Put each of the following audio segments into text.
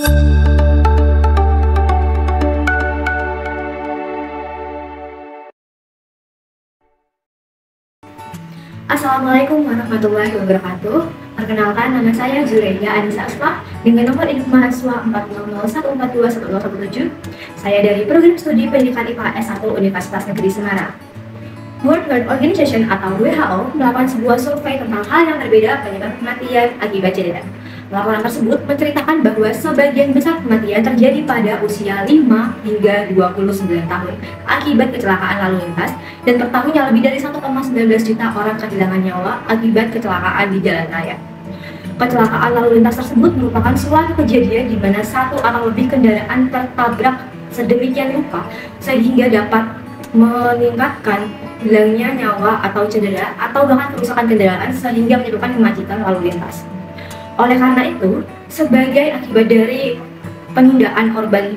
Assalamualaikum warahmatullahi wabarakatuh. Perkenalkan, nama saya Zureida Anissa Asfah dengan nomor induk mahasiswa 40014211017. Saya dari Program Studi Pendidikan IPA S1 Universitas Negeri Semarang. World Health Organization atau WHO melakukan sebuah survei tentang hal yang berbeda penyebab kematian akibat cedera. Laporan tersebut menceritakan bahwa sebagian besar kematian terjadi pada usia 5 hingga 29 tahun akibat kecelakaan lalu lintas, dan per tahunnya lebih dari 1,19 juta orang kehilangan nyawa akibat kecelakaan di jalan raya. Kecelakaan lalu lintas tersebut merupakan suatu kejadian di mana satu atau lebih kendaraan tertabrak sedemikian rupa sehingga dapat meningkatkan hilangnya nyawa atau cedera atau bahkan kerusakan kendaraan sehingga menyebabkan kemacetan lalu lintas. Oleh karena itu, sebagai akibat dari penundaan korban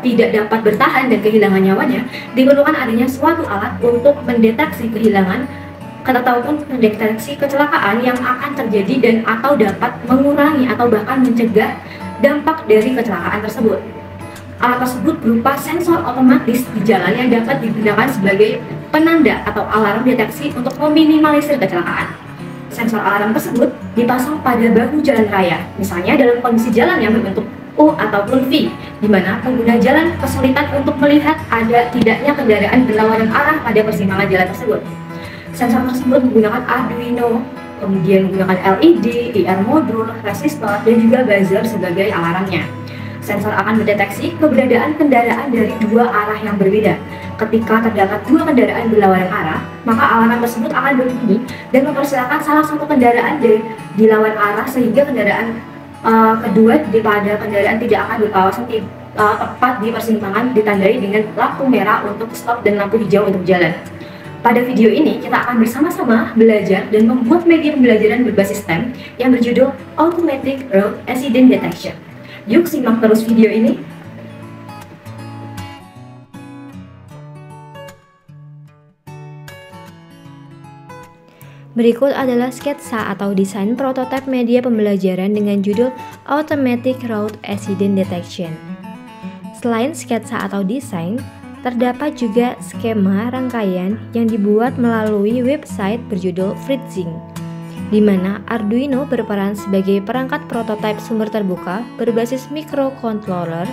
tidak dapat bertahan dan kehilangan nyawanya, diperlukan adanya suatu alat untuk mendeteksi kehilangan ataupun mendeteksi kecelakaan yang akan terjadi dan atau dapat mengurangi atau bahkan mencegah dampak dari kecelakaan tersebut. Alat tersebut berupa sensor otomatis di jalan yang dapat digunakan sebagai penanda atau alarm deteksi untuk meminimalisir kecelakaan. Sensor alarm tersebut dipasang pada bahu jalan raya, misalnya dalam kondisi jalan yang berbentuk U ataupun V, di mana pengguna jalan kesulitan untuk melihat ada tidaknya kendaraan berlawanan arah pada persimpangan jalan tersebut. Sensor tersebut menggunakan Arduino, kemudian menggunakan LED, IR modul, resistor, dan juga buzzer sebagai alarmnya. Sensor akan mendeteksi keberadaan kendaraan dari dua arah yang berbeda. Ketika terdapat dua kendaraan berlawanan arah, maka alarm tersebut akan berbunyi dan mempersilahkan salah satu kendaraan di lawan arah sehingga kendaraan kedua daripada kendaraan tidak akan berkawasan tepat di persimpangan ditandai dengan lampu merah untuk stop dan lampu hijau untuk jalan. Pada video ini kita akan bersama-sama belajar dan membuat media pembelajaran berbasis STEM yang berjudul Automatic Road Accident Detection. Yuk simak terus video ini. Berikut adalah sketsa atau desain prototipe media pembelajaran dengan judul Automatic Road Accident Detection. Selain sketsa atau desain, terdapat juga skema rangkaian yang dibuat melalui website berjudul Fritzing, di mana Arduino berperan sebagai perangkat prototipe sumber terbuka berbasis microcontroller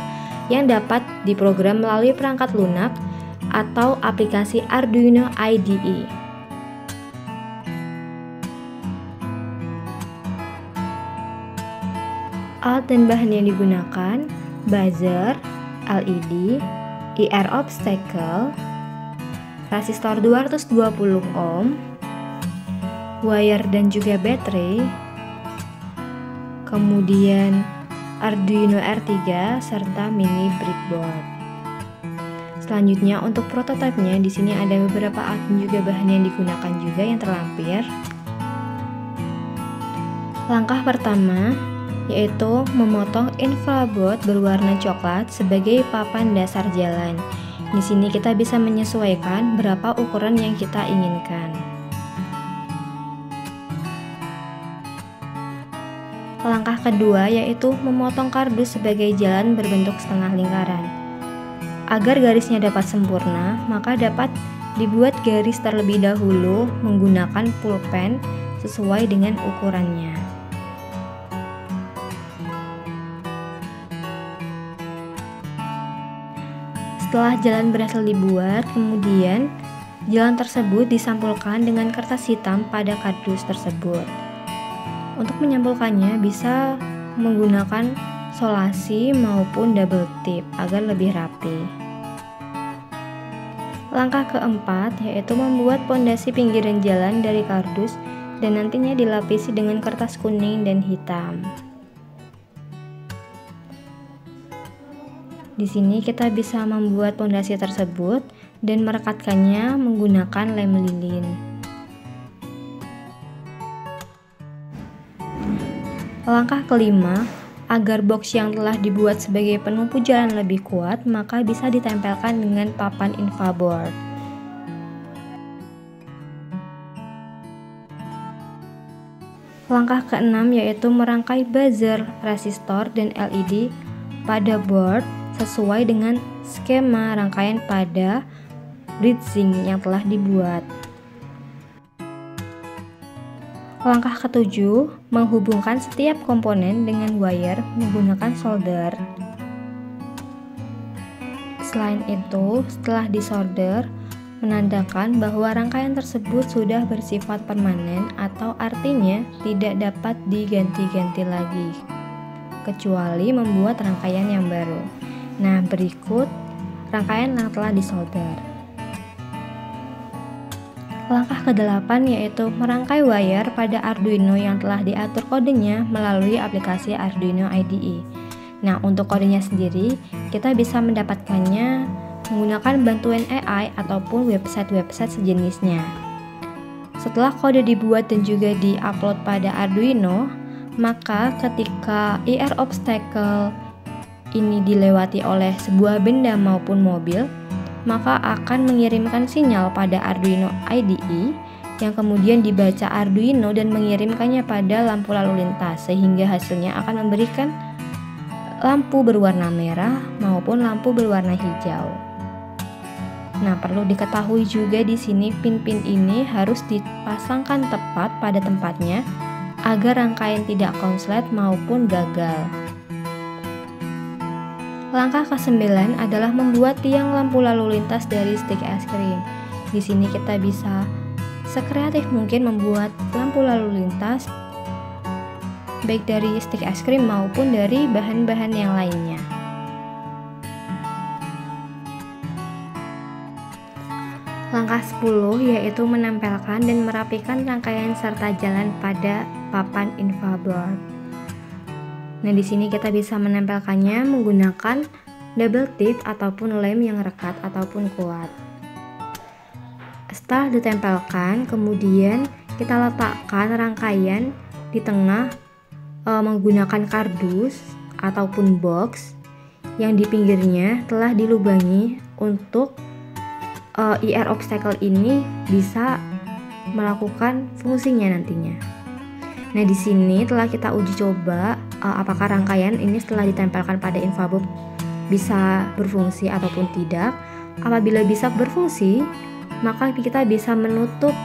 yang dapat diprogram melalui perangkat lunak atau aplikasi Arduino IDE. Alat dan bahan yang digunakan: buzzer, LED, IR obstacle, resistor 220 ohm, wire dan juga baterai, kemudian Arduino R3 serta mini breadboard. Selanjutnya untuk prototipenya di sini ada beberapa alat dan juga bahan yang digunakan juga yang terlampir. Langkah pertama yaitu memotong infraboard berwarna coklat sebagai papan dasar jalan. Di sini kita bisa menyesuaikan berapa ukuran yang kita inginkan. Langkah kedua yaitu memotong kardus sebagai jalan berbentuk setengah lingkaran. Agar garisnya dapat sempurna, maka dapat dibuat garis terlebih dahulu menggunakan pulpen sesuai dengan ukurannya. Setelah jalan berhasil dibuat, kemudian jalan tersebut disampulkan dengan kertas hitam pada kardus tersebut. Untuk menyampulkannya bisa menggunakan solasi maupun double tip agar lebih rapi. Langkah keempat yaitu membuat pondasi pinggiran jalan dari kardus dan nantinya dilapisi dengan kertas kuning dan hitam. Di sini kita bisa membuat pondasi tersebut dan merekatkannya menggunakan lem lilin. Langkah kelima, agar box yang telah dibuat sebagai penumpu jalan lebih kuat, maka bisa ditempelkan dengan papan infoboard. Langkah keenam yaitu merangkai buzzer, resistor, dan LED pada board sesuai dengan skema rangkaian pada bridging yang telah dibuat. Langkah ketujuh, menghubungkan setiap komponen dengan wire menggunakan solder. Selain itu, setelah disolder, menandakan bahwa rangkaian tersebut sudah bersifat permanen atau artinya tidak dapat diganti-ganti lagi, kecuali membuat rangkaian yang baru. Nah, berikut rangkaian yang telah disolder. Langkah ke-8 yaitu merangkai wire pada Arduino yang telah diatur kodenya melalui aplikasi Arduino IDE. Nah, untuk kodenya sendiri, kita bisa mendapatkannya menggunakan bantuan AI ataupun website-website sejenisnya. Setelah kode dibuat dan juga di-upload pada Arduino, maka ketika IR obstacle ini dilewati oleh sebuah benda maupun mobil, maka akan mengirimkan sinyal pada Arduino IDE yang kemudian dibaca Arduino dan mengirimkannya pada lampu lalu lintas, sehingga hasilnya akan memberikan lampu berwarna merah maupun lampu berwarna hijau. Nah, perlu diketahui juga di sini pin-pin ini harus dipasangkan tepat pada tempatnya agar rangkaian tidak konslet maupun gagal. Langkah ke-9 adalah membuat tiang lampu lalu lintas dari stik es krim. Di sini kita bisa sekreatif mungkin membuat lampu lalu lintas baik dari stik es krim maupun dari bahan-bahan yang lainnya. Langkah 10 yaitu menempelkan dan merapikan rangkaian serta jalan pada papan infoboard. Nah, di sini kita bisa menempelkannya menggunakan double tip ataupun lem yang rekat ataupun kuat. Setelah ditempelkan, kemudian kita letakkan rangkaian di tengah menggunakan kardus ataupun box yang di pinggirnya telah dilubangi untuk IR obstacle ini bisa melakukan fungsinya nantinya. Nah, di sini telah kita uji coba apakah rangkaian ini setelah ditempelkan pada infoboard bisa berfungsi ataupun tidak. Apabila bisa berfungsi, maka kita bisa menutup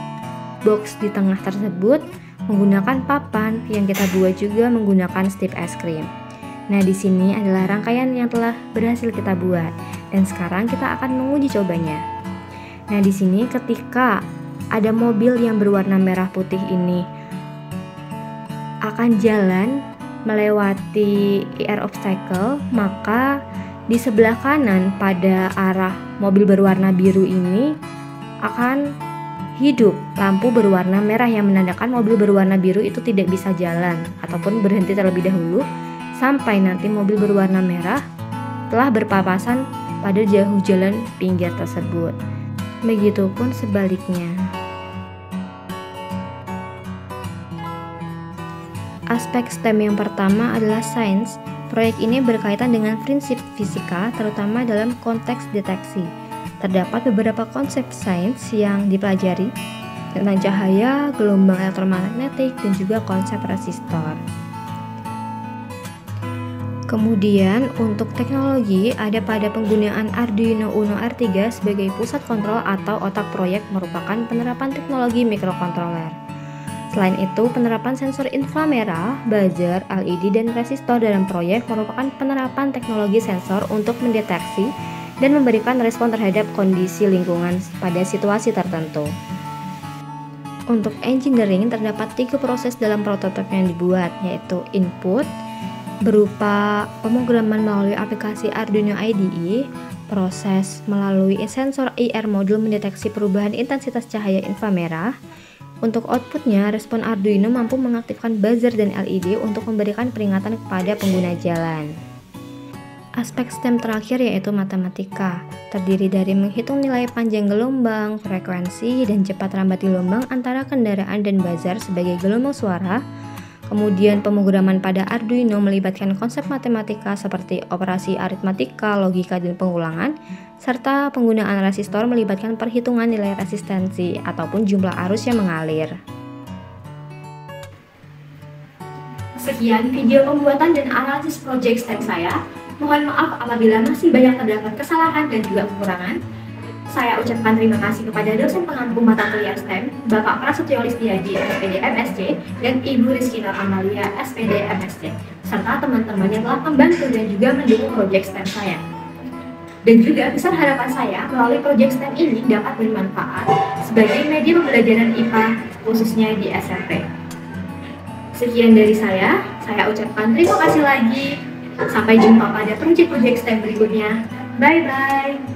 box di tengah tersebut menggunakan papan yang kita buat juga menggunakan strip es krim. Nah, di sini adalah rangkaian yang telah berhasil kita buat dan sekarang kita akan menguji cobanya. Nah, di sini ketika ada mobil yang berwarna merah putih ini akan jalan melewati IR obstacle, maka di sebelah kanan pada arah mobil berwarna biru ini akan hidup lampu berwarna merah yang menandakan mobil berwarna biru itu tidak bisa jalan ataupun berhenti terlebih dahulu sampai nanti mobil berwarna merah telah berpapasan pada jauh jalan pinggir tersebut. Begitupun sebaliknya. Aspek STEM yang pertama adalah sains. Proyek ini berkaitan dengan prinsip fisika, terutama dalam konteks deteksi. Terdapat beberapa konsep sains yang dipelajari tentang cahaya, gelombang elektromagnetik, dan juga konsep resistor. Kemudian untuk teknologi ada pada penggunaan Arduino Uno R3 sebagai pusat kontrol atau otak proyek merupakan penerapan teknologi mikrokontroler. Selain itu, penerapan sensor inframerah, buzzer, LED, dan resistor dalam proyek merupakan penerapan teknologi sensor untuk mendeteksi dan memberikan respon terhadap kondisi lingkungan pada situasi tertentu. Untuk engineering terdapat 3 proses dalam prototipe yang dibuat, yaitu input berupa pemrograman melalui aplikasi Arduino IDE, proses melalui sensor IR modul mendeteksi perubahan intensitas cahaya inframerah. Untuk outputnya, respon Arduino mampu mengaktifkan buzzer dan LED untuk memberikan peringatan kepada pengguna jalan. Aspek STEM terakhir yaitu matematika, terdiri dari menghitung nilai panjang gelombang, frekuensi, dan cepat rambat gelombang antara kendaraan dan buzzer sebagai gelombang suara. Kemudian pemrograman pada Arduino melibatkan konsep matematika seperti operasi aritmatika, logika, dan pengulangan, serta penggunaan resistor melibatkan perhitungan nilai resistensi ataupun jumlah arus yang mengalir. Sekian video pembuatan dan analisis project STEM saya. Mohon maaf apabila masih banyak terdapat kesalahan dan juga kekurangan. Saya ucapkan terima kasih kepada dosen pengampu mata kuliah STEM, Bapak Prasetyo Listiaji, SPD MSc, dan Ibu Rizky Nur Amalia, SPD MSc, serta teman-teman yang telah membantu dan juga mendukung proyek STEM saya. Dan juga besar harapan saya melalui proyek STEM ini dapat bermanfaat sebagai media pembelajaran IPA khususnya di SMP. Sekian dari saya ucapkan terima kasih lagi. Sampai jumpa pada proyek-proyek STEM berikutnya. Bye-bye.